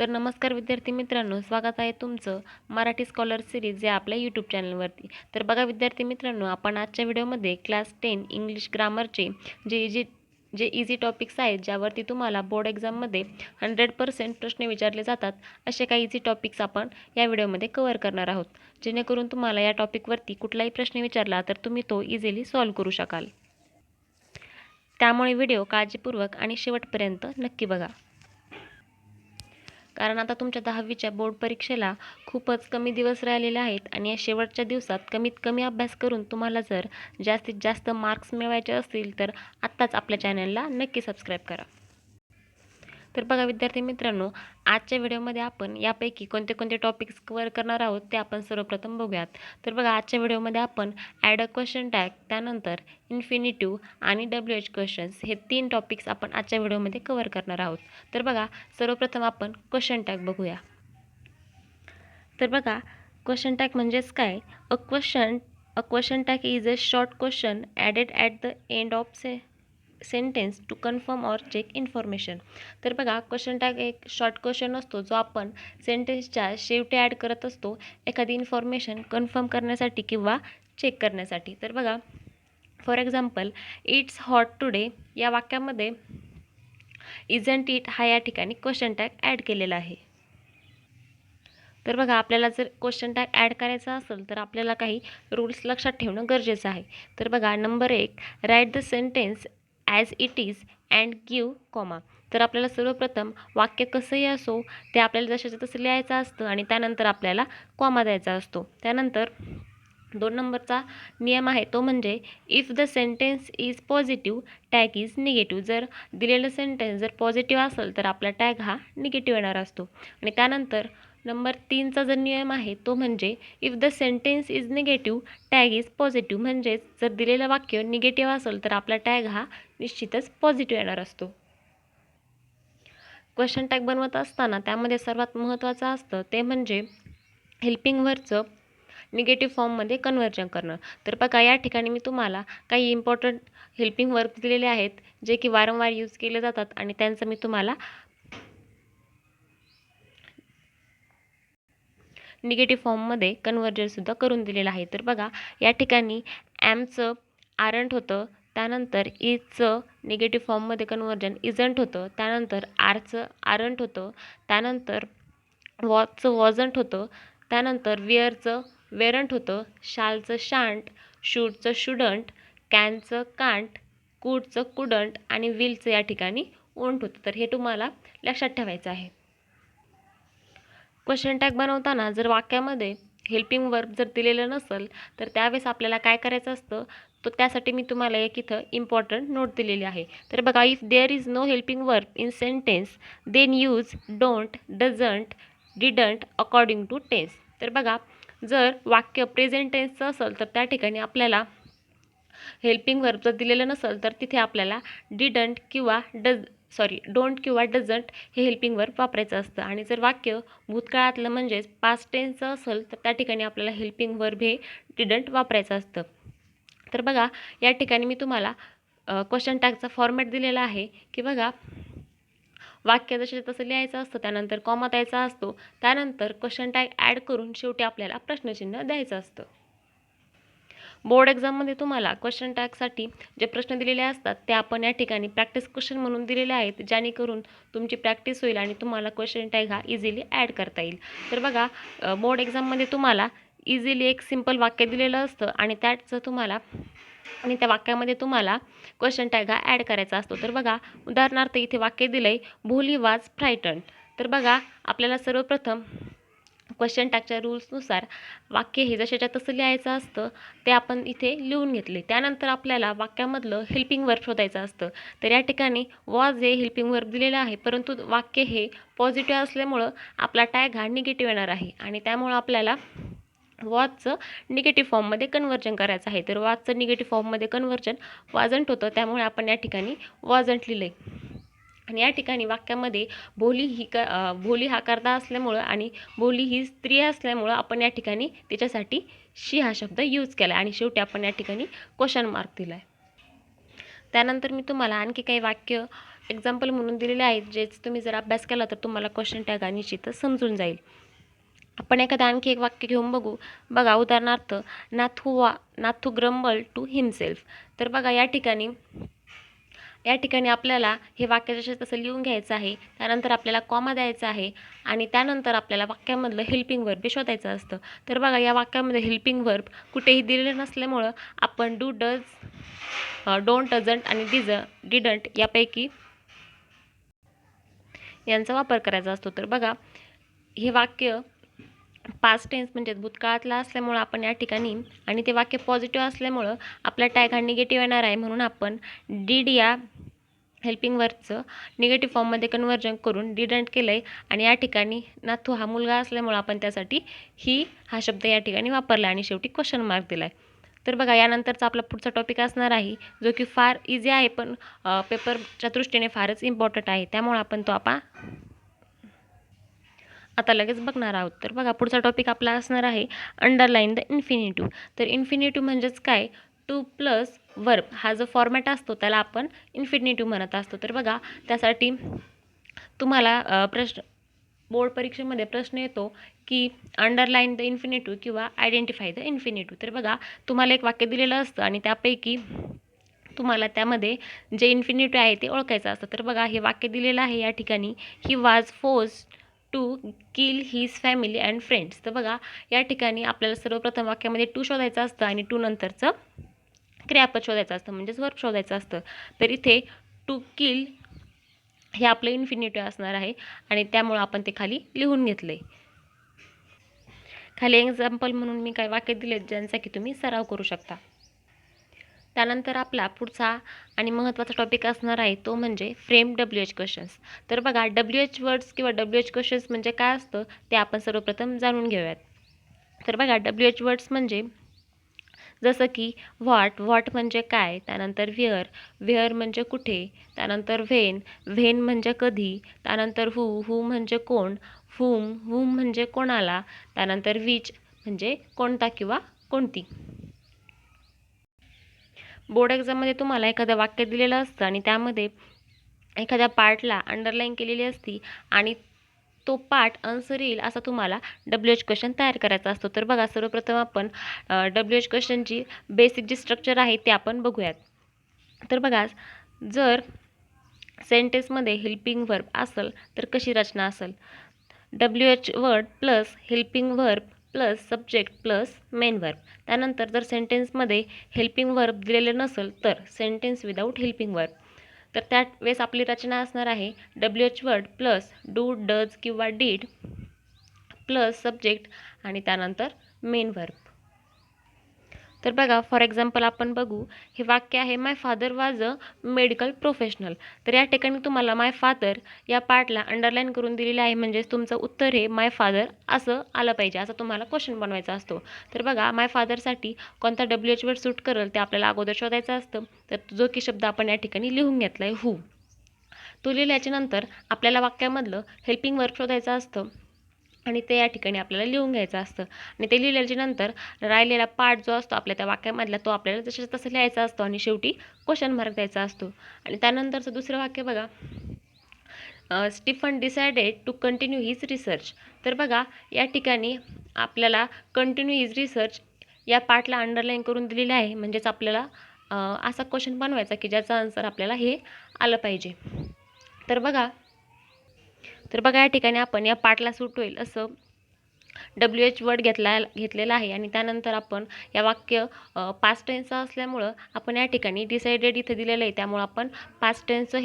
तर नमस्कार विद्यार्थी मित्रांनो, स्वागत आहे तुमचं मराठी स्कॉलर सिरीज या आपल्या यूट्यूब चॅनलवरती. तर बघा विद्यार्थी मित्रांनो, आपण आजच्या व्हिडिओमध्ये क्लास 10 इंग्लिश ग्रामरचे जे इझी टॉपिक्स आहेत, ज्यावरती तुम्हाला बोर्ड एक्झाममध्ये 100% प्रश्न विचारले जातात, असे काही इझी टॉपिक्स आपण या व्हिडिओमध्ये कव्हर करणार आहोत, जेणेकरून तुम्हाला या टॉपिकवरती कुठलाही प्रश्न विचारला तर तुम्ही तो इझिली सॉल्व्ह करू शकाल. त्यामुळे व्हिडिओ काळजीपूर्वक आणि शेवटपर्यंत नक्की बघा. कारण आता तुमच्या 10वीच्या बोर्ड परीक्षेला खूपच कमी दिवस राहिलेले आहेत आणि या शेवटच्या दिवसात कमीत कमी अभ्यास करून तुम्हाला जर जास्तीत जास्त मार्क्स मिळवायचे असतील तर आत्ताच आपल्या चॅनलला नक्की सबस्क्राईब करा. तर बघा विद्यार्थी मित्रांनो, आजच्या व्हिडिओमध्ये आपण यापैकी कोणते कोणते टॉपिक्स कव्हर करणार आहोत ते आपण सर्वप्रथम बघूयात. तर बघा आजच्या व्हिडिओमध्ये आपण ॲड अ क्वेश्चन टॅग, त्यानंतर इन्फिनिटिव्ह आणि WH क्वेश्चन्स हे 3 टॉपिक्स आपण आजच्या व्हिडिओमध्ये कव्हर करणार आहोत. तर बघा सर्वप्रथम आपण क्वेश्चन टॅग बघूया. तर बघा क्वेश्चन टॅग म्हणजेच काय? A question tag is a short question added at the end of sentence to confirm or check information. तर बघा क्वेश्चन टॅग एक शॉर्ट क्वेश्चन असतो जो आपण सेंटेन्सच्या शेवटी ॲड करत असतो एखादी इन्फॉर्मेशन कन्फर्म करण्यासाठी किंवा चेक करण्यासाठी. तर बघा for example, it's hot today या वाक्यामध्ये इजंट इट हा या ठिकाणी क्वेश्चन टॅग ॲड केलेला आहे. तर बघा आपल्याला जर क्वेश्चन टॅग ॲड करायचा असेल तर आपल्याला काही रूल्स लक्षात ठेवणं गरजेचं आहे. तर बघा number 1, write the sentence as it is and give comma. तर आपल्याला सर्वप्रथम वाक्य कसंही असो ते आपल्याला जशाचं तसं लिहायचं असतं आणि त्यानंतर आपल्याला कॉमा द्यायचा असतो. त्यानंतर 2 नंबरचा नियम आहे तो म्हणजे if the sentence is positive tag is negative. जर दिलेलं सेंटेन्स जर पॉझिटिव्ह असेल तर आपला टॅग हा निगेटिव्ह येणार असतो. आणि त्यानंतर नंबर 3चा जो नियम आहे तो म्हणजे if the sentence is negative tag is positive. म्हणजेच जर दिलेलं वाक्य निगेटिव्ह असेल तर आपला टॅग हा निश्चितच पॉझिटिव्ह येणार असतो. क्वेश्चन टॅग बनवत असताना त्यामध्ये सर्वात महत्त्वाचं असतं ते म्हणजे हेल्पिंग वर्बचं निगेटिव्ह फॉर्ममध्ये कन्व्हर्जन करणं. तर बघा या ठिकाणी मी तुम्हाला काही इम्पॉर्टंट हेल्पिंग वर्ब दिलेले आहेत जे की वारंवार यूज केले जातात आणि त्यांचं मी तुम्हाला निगेटिव्ह फॉर्ममध्ये कन्व्हर्जनसुद्धा करून दिलेलं आहे. तर बघा या ठिकाणी ॲमचं आरंट होतं, त्यानंतर इजचं निगेटिव्ह फॉर्ममध्ये कन्व्हर्जन इजंट होतं, त्यानंतर आरचं आरंट होतं, त्यानंतर वॉचचं वॉजंट होतं, त्यानंतर विअरचं वेरंट होतं, शालचं शांट, शूटचं शुडंट, कॅनचं कांट, कूडचं कुडंट आणि विलचं या ठिकाणी ओंट होतं. तर हे तुम्हाला लक्षात ठेवायचं आहे. क्वेश्चन टॅग बनवताना जर वाक्यामध्ये हेल्पिंग वर्ब जर दिलेलं नसेल तर त्यावेळेस आपल्याला काय करायचं असतं तो त्यासाठी मी तुम्हाला एक इथं इम्पॉर्टंट नोट दिलेली आहे. तर बघा if there is no helping verb in sentence then use don't, doesn't, didn't according to tense. तर बघा जर वाक्य प्रेझेंट टेन्सचं असेल तर त्या ठिकाणी आपल्याला हेल्पिंग वर्ब जर दिलेलं नसेल तर तिथे आपल्याला डिडंट किंवा डोंट किंवा डझंट हे हेल्पिंग वर्ब वापरायचं असतं. आणि जर वाक्य भूतकाळातलं म्हणजेच पास्ट टेन्सचं असेल तर त्या ठिकाणी आपल्याला हेल्पिंग वर्ब हे डिडंट वापरायचं असतं. तर बघा या ठिकाणी मी तुम्हाला क्वेश्चन टॅगचा फॉर्मॅट दिलेला आहे की बघा वाक्य जसे तसं लिहायचं असतं, त्यानंतर कॉमा द्यायचा असतो, त्यानंतर क्वेश्चन टॅग ॲड करून शेवटी आपल्याला प्रश्नचिन्ह द्यायचं असतं. बोर्ड एक्झाममध्ये तुम्हाला क्वेश्चन टॅगसाठी जे प्रश्न दिलेले असतात ते आपण या ठिकाणी प्रॅक्टिस क्वेश्चन म्हणून दिलेले आहेत, जेणेकरून तुमची प्रॅक्टिस होईल आणि तुम्हाला क्वेश्चन टॅग हा इझिली ॲड करता येईल. तर बघा बोर्ड एक्झाममध्ये तुम्हाला इझिली एक सिंपल वाक्य दिलेलं असतं आणि त्या वाक्यामध्ये तुम्हाला क्वेश्चन टॅग हा ॲड करायचा असतो. तर बघा उदाहरणार्थ इथे वाक्य दिलं आहे भोली वाज फ्रायटन्ड. तर बघा आपल्याला सर्वप्रथम क्वेश्चन टॅगच्या रूल्सनुसार वाक्य हे जशाच्या तसं लिहायचं असतं ते आपण इथे लिहून घेतले. त्यानंतर आपल्याला वाक्यामधलं हेल्पिंग वर्ब शोधायचं असतं. तर या ठिकाणी वॉज हे हेल्पिंग वर्ब दिलेलं आहे, परंतु वाक्य हे पॉझिटिव्ह असल्यामुळं आपला टॅग हा निगेटिव्ह येणार आहे आणि त्यामुळं आपल्याला वॉजचं निगेटिव्ह फॉर्ममध्ये कन्व्हर्जन करायचं आहे. तर वॉजचं निगेटिव्ह फॉर्ममध्ये कन्व्हर्जन वॉजंट होतं, त्यामुळे आपण या ठिकाणी वॉजंट लिहिलं आहे. आणि या ठिकाणी वाक्यामध्ये भोली हा कर्ता असल्यामुळं आणि भोली ही स्त्री असल्यामुळं आपण या ठिकाणी त्याच्यासाठी शी हा शब्द यूज केला आणि शेवटी आपण या ठिकाणी क्वेश्चन मार्क दिला आहे. त्यानंतर मी तुम्हाला आणखी काही वाक्य एक्झाम्पल म्हणून दिलेले आहेत, जेच तुम्ही जर अभ्यास केला तर तुम्हाला क्वेश्चन टॅग निश्चितच समजून जाईल. आपण एखादं आणखी एक वाक्य घेऊन बघू. बघा, उदाहरणार्थ नाथू ग्रंबल टू हिमसेल्फ. तर बघा या ठिकाणी आपल्याला हे वाक्य जसे तसं लिहून घ्यायचं आहे. त्यानंतर आपल्याला कॉमा द्यायचा आहे आणि त्यानंतर आपल्याला वाक्यामधलं हेल्पिंग वर्ब हे शोधायचं असतं. तर बघा या वाक्यामध्ये हेल्पिंग वर्ब कुठेही दिलेलं नसल्यामुळं आपण डू, डज, डोंट, डझंट आणि डिडंट यापैकी यांचा वापर करायचा असतो. तर बघा हे वाक्य पास्ट टेन्स म्हणजे भूतकाळातला असल्यामुळं आपण या ठिकाणी, आणि ते वाक्य पॉझिटिव्ह असल्यामुळं आपला टॅग हा निगेटिव्ह येणार आहे, म्हणून आपण डीड या हेल्पिंग वर्बचं निगेटिव्ह फॉर्ममध्ये कन्व्हर्जन करून डिडंट केलं आहे. आणि या ठिकाणी नाथू हा मुलगा असल्यामुळं आपण त्यासाठी हा शब्द या ठिकाणी वापरला आणि शेवटी क्वेश्चन मार्क दिला आहे. तर बघा यानंतरचा आपला पुढचा टॉपिक असणार आहे, जो की फार इझी आहे पण पेपरच्या दृष्टीने फारच इम्पॉर्टंट आहे, त्यामुळे आपण तो आता लगेच बघणार आहोत. तर बघा पुढचा टॉपिक आपला असणार आहे अंडरलाईन द इन्फिनिटिव्ह. तर इन्फिनिटिव्ह म्हणजेच काय, टू प्लस वर्ब हा जो फॉर्मॅट असतो त्याला आपण इन्फिनिटिव्ह म्हणत असतो. तर बघा त्यासाठी तुम्हाला बोर्ड परीक्षेमध्ये प्रश्न येतो की अंडरलाईन द इन्फिनिटिव्ह किंवा आयडेंटिफाय द इन्फिनिटिव्ह. तर बघा तुम्हाला एक वाक्य दिलेलं असतं आणि त्यापैकी तुम्हाला त्यामध्ये जे इन्फिनिटिव्ह आहे ते ओळखायचं असतं. तर बघा हे वाक्य दिलेलं आहे या ठिकाणी, he was forced to kill his family and friends. तर बघा या ठिकाणी आपल्याला सर्वप्रथम वाक्यामध्ये टू शोधायचं असतं आणि टू नंतरचं क्रियापद शोधायचं असतं, म्हणजेच वर्ब शोधायचं असतं. तर इथे टू किल हे आपलं इन्फिनिटिव्ह असणार आहे आणि त्यामुळं आपण ते खाली लिहून घेतले. खाली एक्झाम्पल म्हणून मी काही वाक्य दिलेत ज्यांचा की तुम्ही सराव करू शकता. त्यानंतर आपला पुढचा आणि महत्त्वाचा टॉपिक असणार आहे तो म्हणजे फ्रेम WH क्वेश्चन्स. तर बघा WH वर्ड्स किंवा WH क्वेश्चन्स म्हणजे काय असतं ते आपण सर्वप्रथम जाणून घेऊयात. तर बघा WH वर्ड्स म्हणजे जसं की व्हॉट म्हणजे काय, त्यानंतर वेअर म्हणजे कुठे, त्यानंतर व्हेन म्हणजे कधी, त्यानंतर हू म्हणजे कोण, हुम म्हणजे कोणाला, त्यानंतर विच म्हणजे कोणता किंवा कोणती. बोर्ड एक्झाममध्ये तुम्हाला एखादं वाक्य दिलेलं असतं आणि त्यामध्ये एखाद्या पार्टला अंडरलाईन केलेली असती आणि तो पार्ट आन्सर येईल असा तुम्हाला WH क्वेश्चन तयार करायचा असतो. तर बघा सर्वप्रथम आपण WH क्वेश्चनची बेसिक जी स्ट्रक्चर आहे ते आपण बघूयात. तर बघा जर सेंटेन्समध्ये हेल्पिंग वर्ब असेल तर कशी रचना असेल, WH word plus helping verb plus subject plus main verb. त्यानंतर जर सेंटेन्समध्ये हेल्पिंग वर्ब दिलेले नसेल तर सेंटेन्स विदाऊट हेल्पिंग वर्ब. तर त्यावेळेस आपली रचना असणार आहे WH word plus do, does किंवा डीड प्लस सब्जेक्ट आणि त्यानंतर मेन वर्ब. तर बघा फॉर एक्झाम्पल आपण बघू, हे वाक्य आहे my father was a medical professional. तर या ठिकाणी तुम्हाला माय फादर या पार्टला अंडरलाईन करून दिलेले आहे, म्हणजेच तुमचं उत्तर हे माय फादर असं आलं पाहिजे, असं तुम्हाला क्वेश्चन बनवायचा असतो. तर बघा माय फादरसाठी कोणता WH वर्ड सूट करेल ते आपल्याला अगोदर शोधायचं असतं. तर जो की शब्द आपण या ठिकाणी लिहून घेतला आहे हू. तो लिहिल्याच्या नंतर आपल्याला वाक्यामधलं हेल्पिंग वर्ब शोधायचं असतं आणि ते या ठिकाणी आपल्याला लिहून घ्यायचं असतं. आणि ते लिहिल्याच्या नंतर राहिलेला पार्ट जो असतो आपल्या त्या वाक्यामधला तो आपल्याला जसं तसं लिहायचा असतो आणि शेवटी क्वेश्चन मार्क द्यायचा असतो. आणि त्यानंतरचं दुसरं वाक्य बघा, Stephen decided to continue his research. तर बघा या ठिकाणी आपल्याला कंटिन्यू हिज रिसर्च या पार्टला अंडरलाईन करून दिलेलं आहे, म्हणजेच आपल्याला असा क्वेश्चन बनवायचा की ज्याचा आन्सर आपल्याला हे आलं पाहिजे. तर बघा या ठिकाणी आपण या पार्टला सूट होईल असं WH वर्ड घेतलेला आहे आणि त्यानंतर आपण या वाक्य पास्ट टेन्सचं असल्यामुळं आपण या ठिकाणी डिसायडेड इथे दिलेलं आहे, त्यामुळं आपण पास्ट टेन्सचं